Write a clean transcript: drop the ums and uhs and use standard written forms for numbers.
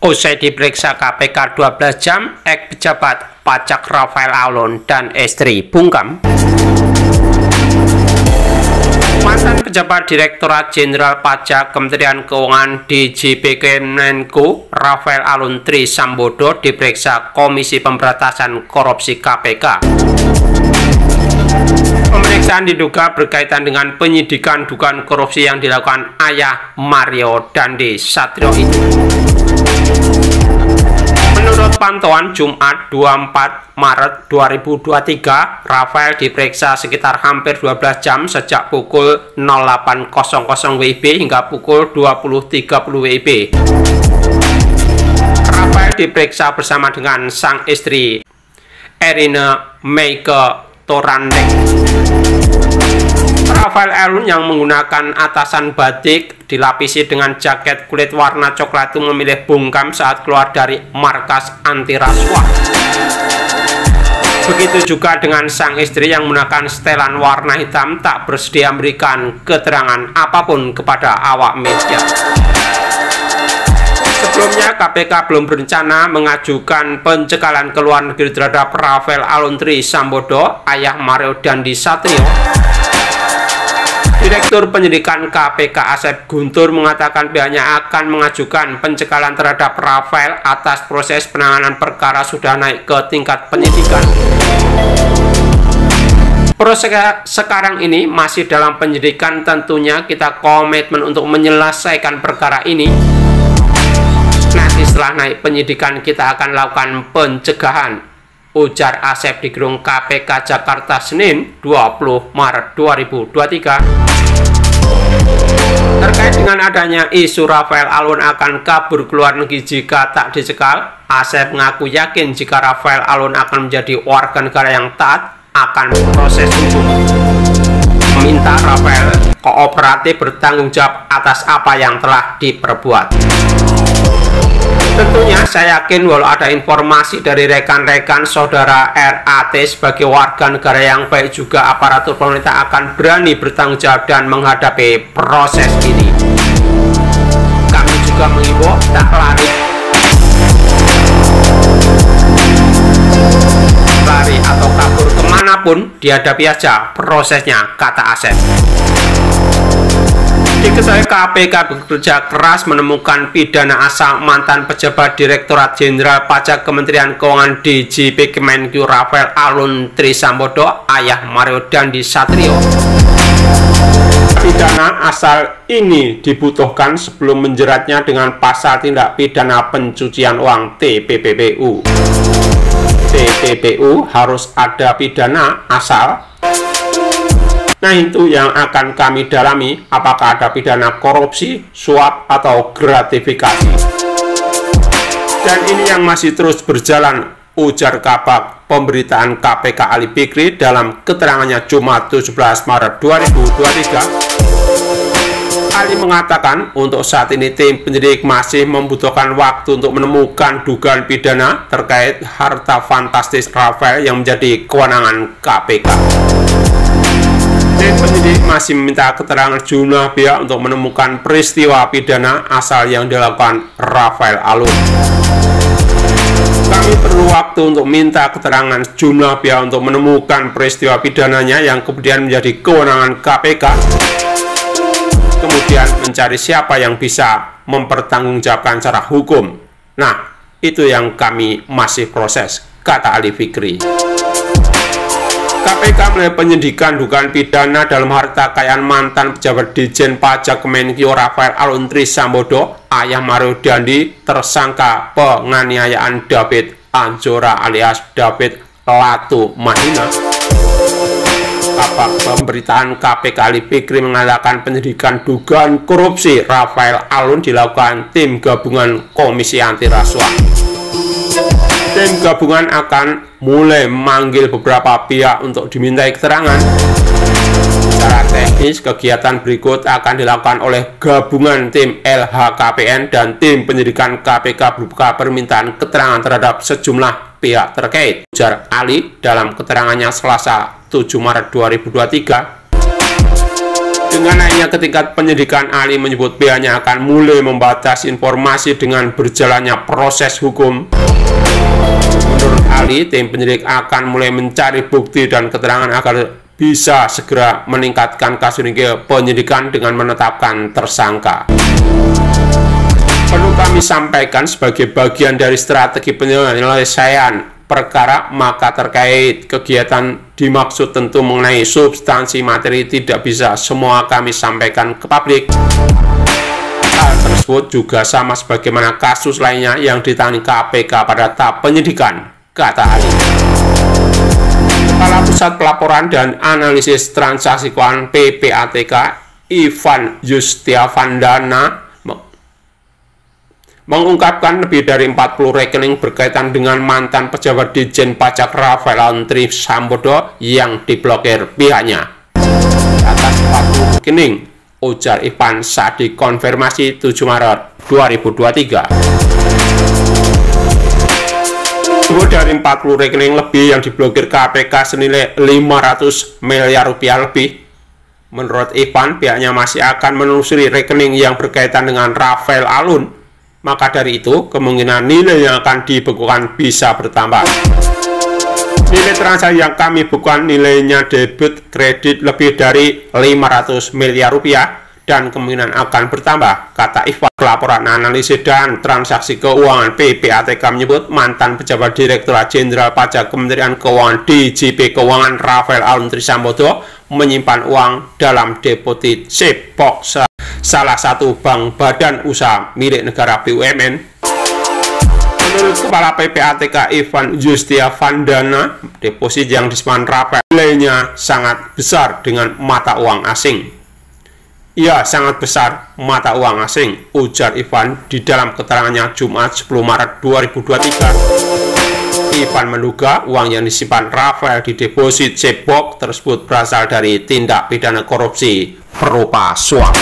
Usai diperiksa KPK 12 jam, ex-pejabat pajak Rafael Alun dan istri bungkam. Mantan pejabat Direktorat Jenderal Pajak Kementerian Keuangan DJP Kemenku Rafael Alun Trisambodo diperiksa Komisi Pemberantasan Korupsi KPK. Pemeriksaan diduga berkaitan dengan penyidikan dugaan korupsi yang dilakukan ayah Mario Dandi Satrio itu. Menurut pantauan Jumat 24 Maret 2023, Rafael diperiksa sekitar hampir 12 jam sejak pukul 08.00 WIB hingga pukul 20.30 WIB. Rafael diperiksa bersama dengan sang istri, Erina Meike Torandek. Rafael Alun yang menggunakan atasan batik dilapisi dengan jaket kulit warna coklat itu memilih bungkam saat keluar dari markas anti rasuah. Begitu juga dengan sang istri yang menggunakan setelan warna hitam tak bersedia memberikan keterangan apapun kepada awak media. Sebelumnya, KPK belum berencana mengajukan pencekalan ke luar negeri terhadap Rafael Alun Trisambodo, ayah Mario Dandi Satrio. Direktur Penyidikan KPK Asep Guntur mengatakan pihaknya akan mengajukan pencekalan terhadap Rafael atas proses penanganan perkara sudah naik ke tingkat penyidikan. Proses sekarang ini masih dalam penyidikan, tentunya kita komitmen untuk menyelesaikan perkara ini. Nanti setelah naik penyidikan kita akan lakukan pencegahan, ujar Asep di gedung KPK Jakarta Senin 20 Maret 2023. Terkait dengan adanya isu Rafael Alun akan kabur ke luar negeri jika tak dicekal, Asep mengaku yakin jika Rafael Alun akan menjadi warga negara yang taat akan proses hukum. Meminta Rafael kooperatif bertanggung jawab atas apa yang telah diperbuat. Tentunya saya yakin walau ada informasi dari rekan-rekan saudara RAT sebagai warga negara yang baik, juga aparatur pemerintah akan berani bertanggung jawab dan menghadapi proses ini. Kami juga mengimbau tak lari atau kabur kemanapun, dihadapi aja prosesnya, kata Asep. Diketahui KPK bekerja keras menemukan pidana asal mantan pejabat Direktorat Jenderal Pajak Kementerian Keuangan DJP Kemenku Rafael Alun Trisambodo, ayah Mario Dandi Satrio. Pidana asal ini dibutuhkan sebelum menjeratnya dengan pasal tindak pidana pencucian uang TPPU. TPPU harus ada pidana asal. Nah, itu yang akan kami dalami, apakah ada pidana korupsi, suap, atau gratifikasi. Dan ini yang masih terus berjalan, ujar Kabag Pemberitaan KPK Ali Fikri dalam keterangannya Jumat 17 Maret 2023. Ali mengatakan untuk saat ini tim penyidik masih membutuhkan waktu untuk menemukan dugaan pidana terkait harta fantastis Rafael yang menjadi kewenangan KPK. Tim penyidik masih meminta keterangan jumlah pihak untuk menemukan peristiwa pidana asal yang dilakukan Rafael Alun. Kami perlu waktu untuk minta keterangan jumlah pihak untuk menemukan peristiwa pidananya yang kemudian menjadi kewenangan KPK. Kemudian mencari siapa yang bisa mempertanggungjawabkan secara hukum. Nah, itu yang kami masih proses, kata Ali Fikri. KPK mulai penyidikan dugaan pidana dalam harta kekayaan mantan pejabat Ditjen Pajak Kemenku Rafael Alun Trisambodo, ayah Mario Dandi, tersangka penganiayaan David Anjora alias David Latu Mahina. Kabag Pemberitaan KPK Ali Fikri mengatakan penyidikan dugaan korupsi Rafael Alun dilakukan tim gabungan Komisi Anti Rasuah. Tim gabungan akan mulai memanggil beberapa pihak untuk dimintai keterangan. Secara teknis, kegiatan berikut akan dilakukan oleh gabungan tim LHKPN dan tim penyidikan KPK berupa permintaan keterangan terhadap sejumlah pihak terkait, ujar Ali dalam keterangannya Selasa 7 Maret 2023. Dengan naiknya ke tingkat penyidikan, Ali menyebut pihaknya akan mulai membatasi informasi dengan berjalannya proses hukum. Menurut Ali, tim penyidik akan mulai mencari bukti dan keterangan agar bisa segera meningkatkan kasus ini ke penyidikan dengan menetapkan tersangka. Perlu kami sampaikan sebagai bagian dari strategi penyelesaian perkara, maka terkait kegiatan dimaksud tentu mengenai substansi materi tidak bisa semua kami sampaikan ke publik. Hal tersebut juga sama sebagaimana kasus lainnya yang ditangani KPK pada tahap penyidikan, kata Ali. Kepala Pusat Pelaporan dan Analisis Transaksi Keuangan PPATK, Ivan Yustiavandana, mengungkapkan lebih dari 40 rekening berkaitan dengan mantan pejabat Ditjen Pajak Rafael Aluntri Sambodo yang diblokir pihaknya. Atas 40 rekening, ujar Ivan saat dikonfirmasi 7 Maret 2023. Dari 40 rekening lebih yang diblokir KPK senilai 500 miliar rupiah lebih. Menurut Ivan, pihaknya masih akan menelusuri rekening yang berkaitan dengan Rafael Alun. Maka dari itu, kemungkinan nilai yang akan dibekukan bisa bertambah. Nilai transaksi yang kami bukukan nilainya debit kredit lebih dari 500 miliar rupiah dan kemungkinan akan bertambah, kata Ivan. Laporan analisis dan transaksi keuangan PPATK menyebut mantan pejabat Direktorat Jenderal Pajak Kementerian Keuangan DJP Keuangan Rafael Aluntri Sambodo menyimpan uang dalam deposit Sepok, salah satu bank badan usaha milik negara BUMN. Menurut Kepala PPATK Ivan Yustiavandana, deposit yang disimpan Rafael nilainya sangat besar dengan mata uang asing. Ya, sangat besar mata uang asing, ujar Ivan di dalam keterangannya Jumat 10 Maret 2023. Ivan menduga uang yang disimpan Rafael di deposit Sepok tersebut berasal dari tindak pidana korupsi berupa suap.